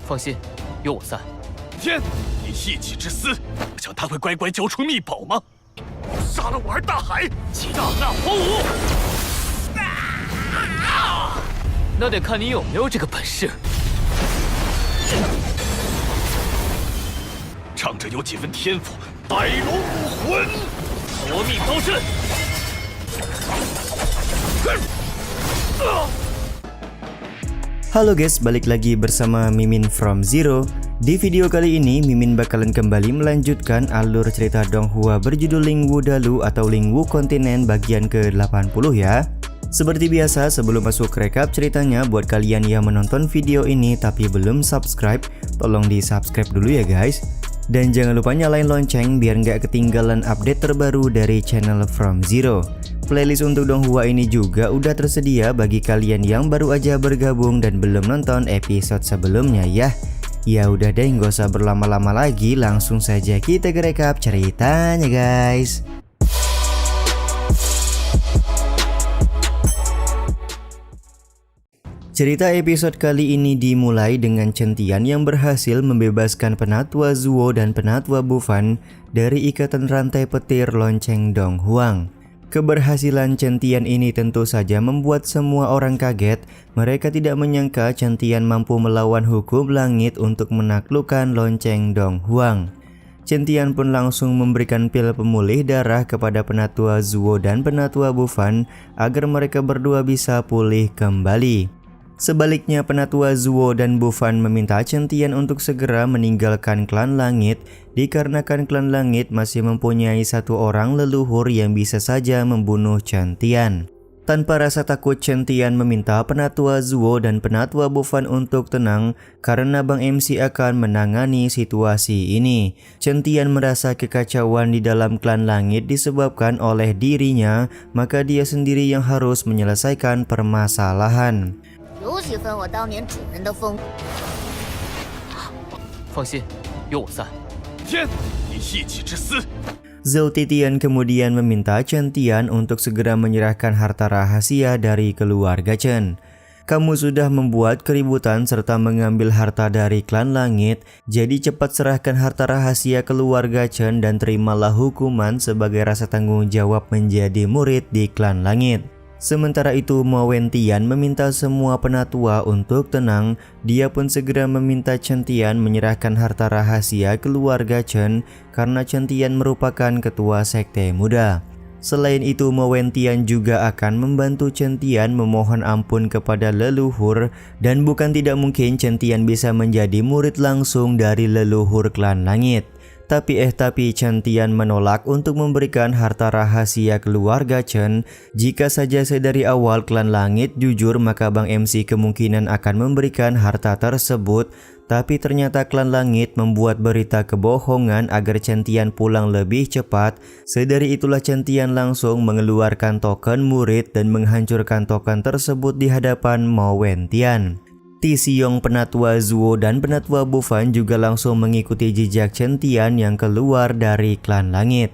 放心，有我在。天，你一己之私，不想他会乖乖交出秘宝吗？杀了我儿大海，大难荒芜。那得看你有没有这个本事。仗着有几分天赋，百龙武魂，夺命刀阵。Halo guys, balik lagi bersama Mimin from Zero. Di video kali ini, Mimin bakalan kembali melanjutkan alur cerita Donghua berjudul Lingwu Dalu atau Lingwu Kontinen bagian ke-80 ya. Seperti biasa, sebelum masuk recap ceritanya, buat kalian yang menonton video ini tapi belum subscribe, tolong di subscribe dulu ya guys. Dan jangan lupa nyalain lonceng biar nggak ketinggalan update terbaru dari channel From Zero. Playlist untuk Donghua ini juga udah tersedia bagi kalian yang baru aja bergabung dan belum nonton episode sebelumnya ya. Ya udah deh, nggak usah berlama-lama lagi, langsung saja kita ke recap ceritanya guys. Cerita episode kali ini dimulai dengan Chen Tian yang berhasil membebaskan Penatua Zuo dan Penatua Bufan dari ikatan rantai petir lonceng Donghuang. Keberhasilan Chen Tian ini tentu saja membuat semua orang kaget. Mereka tidak menyangka Chen Tian mampu melawan hukum langit untuk menaklukkan lonceng Donghuang. Chen Tian pun langsung memberikan pil pemulih darah kepada Penatua Zuo dan Penatua Bufan agar mereka berdua bisa pulih kembali. Sebaliknya, Penatua Zuo dan Bufan meminta Chen Tian untuk segera meninggalkan klan langit dikarenakan klan langit masih mempunyai satu orang leluhur yang bisa saja membunuh Chen Tian. Tanpa rasa takut, Chen Tian meminta Penatua Zuo dan Penatua Bufan untuk tenang karena Bang MC akan menangani situasi ini. Chen Tian merasa kekacauan di dalam klan langit disebabkan oleh dirinya, maka dia sendiri yang harus menyelesaikan permasalahan. 有几分我当年主人的风。放心，有我在。天，你一己之私。 Zhou Titian kemudian meminta Chen Tian untuk segera menyerahkan harta rahasia dari keluarga Chen. Kamu sudah membuat keributan serta mengambil harta dari klan langit, jadi cepat serahkan harta rahasia keluarga Chen dan terimalah hukuman sebagai rasa tanggung jawab menjadi murid di klan langit. Sementara itu, Mo Wentian meminta semua penatua untuk tenang. Dia pun segera meminta Chen Tian menyerahkan harta rahasia keluarga Chen karena Chen Tian merupakan ketua sekte muda. Selain itu, Mo Wentian juga akan membantu Chen Tian memohon ampun kepada leluhur dan bukan tidak mungkin Chen Tian bisa menjadi murid langsung dari leluhur klan langit. Tapi Chen Tian menolak untuk memberikan harta rahasia keluarga Chen. Jika saja sedari awal klan langit jujur, maka Bang MC kemungkinan akan memberikan harta tersebut. Tapi ternyata klan langit membuat berita kebohongan agar Chen Tian pulang lebih cepat. Sedari itulah Chen Tian langsung mengeluarkan token murid dan menghancurkan token tersebut di hadapan Mo Wentian. Ti Xiong, Penatua Zuo dan Penatua Bufan juga langsung mengikuti jejak Chen Tian yang keluar dari klan langit.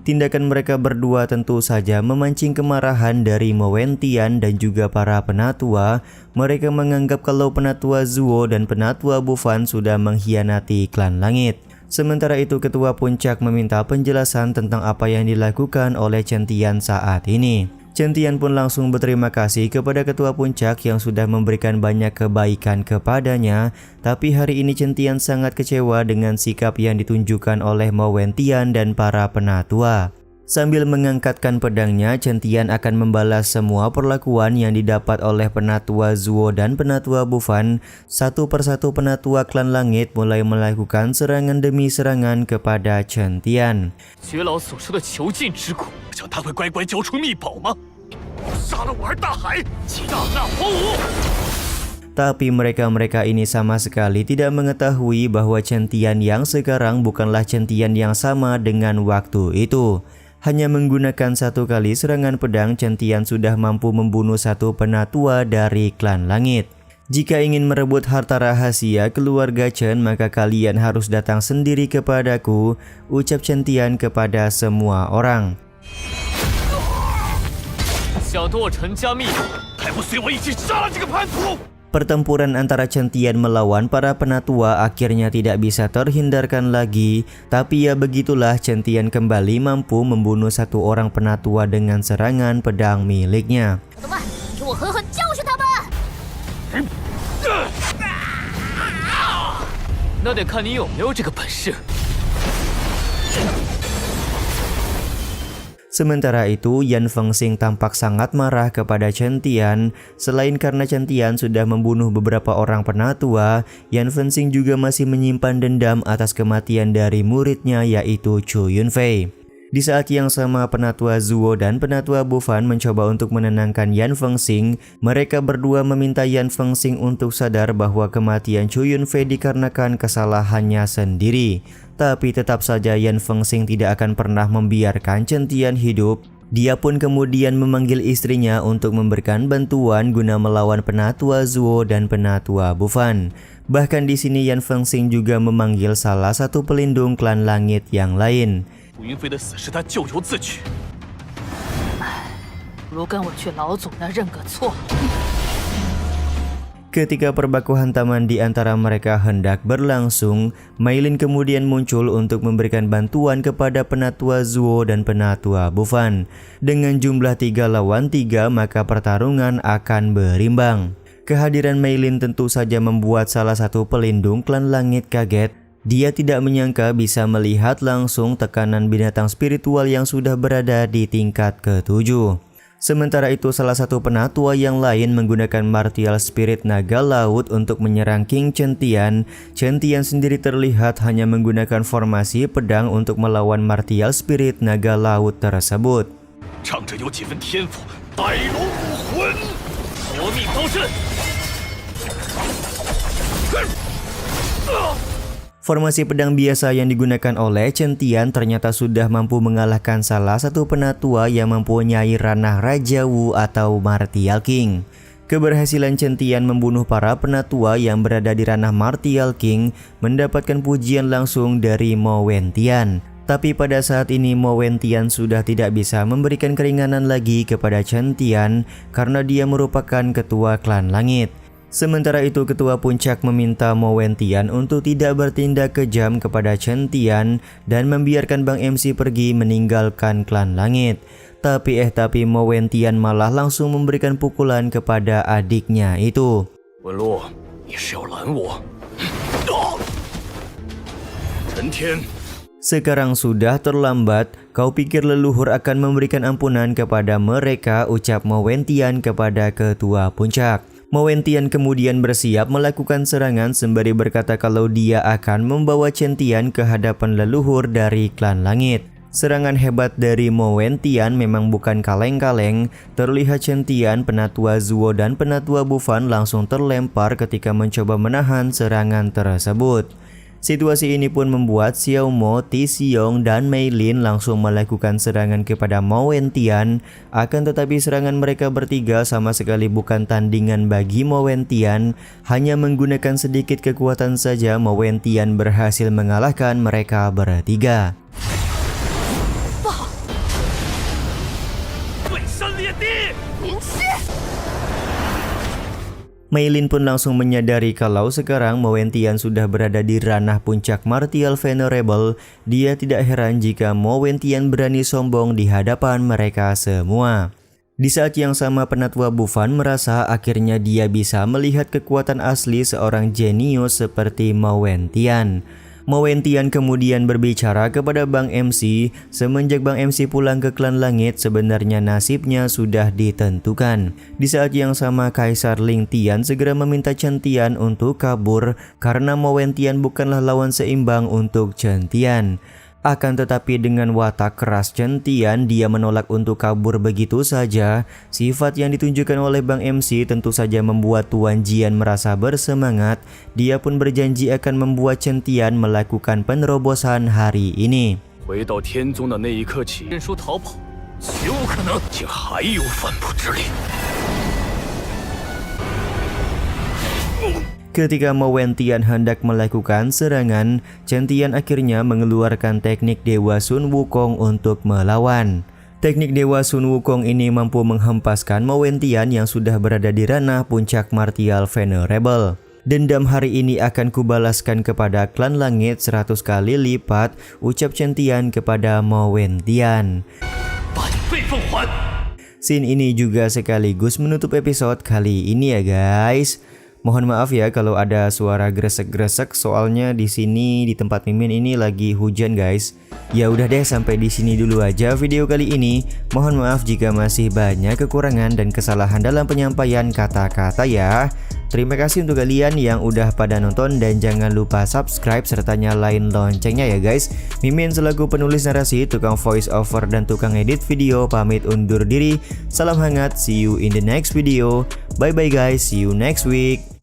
Tindakan mereka berdua tentu saja memancing kemarahan dari Mo Wentian dan juga para penatua. Mereka menganggap kalau Penatua Zuo dan Penatua Bufan sudah mengkhianati klan langit. Sementara itu, ketua puncak meminta penjelasan tentang apa yang dilakukan oleh Chen Tian saat ini. Chen Tian pun langsung berterima kasih kepada ketua puncak yang sudah memberikan banyak kebaikan kepadanya. Tapi hari ini Chen Tian sangat kecewa dengan sikap yang ditunjukkan oleh Mo Wentian dan para penatua. Sambil mengangkatkan pedangnya, Chen Tian akan membalas semua perlakuan yang didapat oleh Penatua Zuo dan Penatua Bufan. Satu persatu penatua klan langit mulai melakukan serangan demi serangan kepada Chen Tian. 想他会乖乖交出秘宝吗？杀了我儿大海，大难荒芜。 Tapi mereka ini sama sekali tidak mengetahui bahwa Chen Tian yang sekarang bukanlah Chen Tian yang sama dengan waktu itu. Hanya menggunakan satu kali serangan pedang, Chen Tian sudah mampu membunuh satu penatua dari klan langit. Jika ingin merebut harta rahasia keluarga Chen, maka kalian harus datang sendiri kepadaku, ucap Chen Tian kepada semua orang. 想剁陈家密友，还不随我一起杀了这个叛徒！ Pertempuran antara Chen Tian melawan para penatua akhirnya tidak bisa terhindarkan lagi, tapi ya begitulah Chen Tian kembali mampu membunuh satu orang penatua dengan serangan pedang miliknya. 小的们，给我狠狠教训他们！ 那得看你有没有这个本事。 Sementara itu, Yan Fengxing tampak sangat marah kepada Chen Tian. Selain karena Chen Tian sudah membunuh beberapa orang penatua, Yan Fengxing juga masih menyimpan dendam atas kematian dari muridnya yaitu Chu Yunfei. Di saat yang sama, penatua Zuo dan penatua Bufan mencoba untuk menenangkan Yan Fengxing. Mereka berdua meminta Yan Fengxing untuk sadar bahwa kematian Chu Yunfei dikarenakan kesalahannya sendiri. Tapi tetap saja Yan Fengxing tidak akan pernah membiarkan Chen Tian hidup. Dia pun kemudian memanggil istrinya untuk memberikan bantuan guna melawan penatua Zuo dan penatua Bufan. Bahkan di sini Yan Fengxing juga memanggil salah satu pelindung klan langit yang lain. 楚云飞的死是他咎由自取。如跟我去老祖那认个错。 Ketika perbaku hantaman di antara mereka hendak berlangsung, Mei Lin kemudian muncul untuk memberikan bantuan kepada penatua Zuo dan penatua Bufan. Dengan jumlah 3 lawan 3, maka pertarungan akan berimbang. Kehadiran Mei Lin tentu saja membuat salah satu pelindung klan langit kaget. Dia tidak menyangka bisa melihat langsung tekanan binatang spiritual yang sudah berada di tingkat ke-7. Sementara itu, salah satu penatua yang lain menggunakan martial spirit naga laut untuk menyerang King Chen Tian. Chen Tian sendiri terlihat hanya menggunakan formasi pedang untuk melawan martial spirit naga laut tersebut. 仗着有几分天赋，带龙武魂，夺命刀阵。 Formasi pedang biasa yang digunakan oleh Chen Tian ternyata sudah mampu mengalahkan salah satu penatua yang mempunyai ranah Raja Wu atau Martial King. Keberhasilan Chen Tian membunuh para penatua yang berada di ranah Martial King mendapatkan pujian langsung dari Mo Wentian. Tapi pada saat ini Mo Wentian sudah tidak bisa memberikan keringanan lagi kepada Chen Tian karena dia merupakan ketua klan langit. Sementara itu, ketua puncak meminta Mo Wentian untuk tidak bertindak kejam kepada Chen Tian dan membiarkan Bang MC pergi meninggalkan klan langit. Tapi Mo Wentian malah langsung memberikan pukulan kepada adiknya itu. 文洛，你是要拦我？陈天， Sekarang sudah terlambat. Kau pikir leluhur akan memberikan ampunan kepada mereka, ucap Mo Wentian kepada ketua puncak. Mo Wentian kemudian bersiap melakukan serangan sembari berkata kalau dia akan membawa Chen Tian ke hadapan leluhur dari klan langit. Serangan hebat dari Mo Wentian memang bukan kaleng-kaleng. Terlihat Chen Tian, penatua Zuo dan penatua Bufan langsung terlempar ketika mencoba menahan serangan tersebut. Situasi ini pun membuat Xiao Mo, Ti Xiong, dan Mei Lin langsung melakukan serangan kepada Mo Wentian. Akan tetapi serangan mereka bertiga sama sekali bukan tandingan bagi Mo Wentian. Hanya menggunakan sedikit kekuatan saja Mo Wentian berhasil mengalahkan mereka bertiga. 对山裂地， Mei Lin pun langsung menyadari kalau sekarang Mo Wentian sudah berada di ranah puncak Martial Venerable. Dia tidak heran jika Mo Wentian berani sombong di hadapan mereka semua. Di saat yang sama, penatua Bufan merasa akhirnya dia bisa melihat kekuatan asli seorang jenius seperti Mo Wentian. Mo Wentian kemudian berbicara kepada Bang MC. Semenjak Bang MC pulang ke klan langit, sebenarnya nasibnya sudah ditentukan. Di saat yang sama, Kaisar Ling Tian segera meminta Chen Tian untuk kabur karena Mo Wentian bukanlah lawan seimbang untuk Chen Tian. Akan tetapi dengan watak keras Chen Tian, dia menolak untuk kabur begitu saja. Sifat yang ditunjukkan oleh Bang MC tentu saja membuat Tuan Jian merasa bersemangat. Dia pun berjanji akan membuat Chen Tian melakukan penerobosan hari ini. 回到天宗的那一刻起，认输逃跑，绝无可能，竟还有反扑之力。 Ketika Mo Wentian hendak melakukan serangan, Chen Tian akhirnya mengeluarkan teknik Dewa Sun Wukong untuk melawan. Teknik Dewa Sun Wukong ini mampu menghempaskan Mo Wentian yang sudah berada di ranah puncak martial venerable. Dendam hari ini akan kubalaskan kepada klan langit 100 kali lipat, ucap Chen Tian kepada Mo Wentian. Scene ini juga sekaligus menutup episode kali ini ya guys. Mohon maaf ya kalau ada suara gresek-gresek, soalnya di sini di tempat Mimin ini lagi hujan guys. Ya udah deh, sampai di sini dulu aja video kali ini. Mohon maaf jika masih banyak kekurangan dan kesalahan dalam penyampaian kata-kata ya. Terima kasih untuk kalian yang udah pada nonton dan jangan lupa subscribe serta nyalain loncengnya ya guys. Mimin selaku penulis narasi, tukang voice over dan tukang edit video pamit undur diri. Salam hangat, see you in the next video. Bye bye guys, see you next week.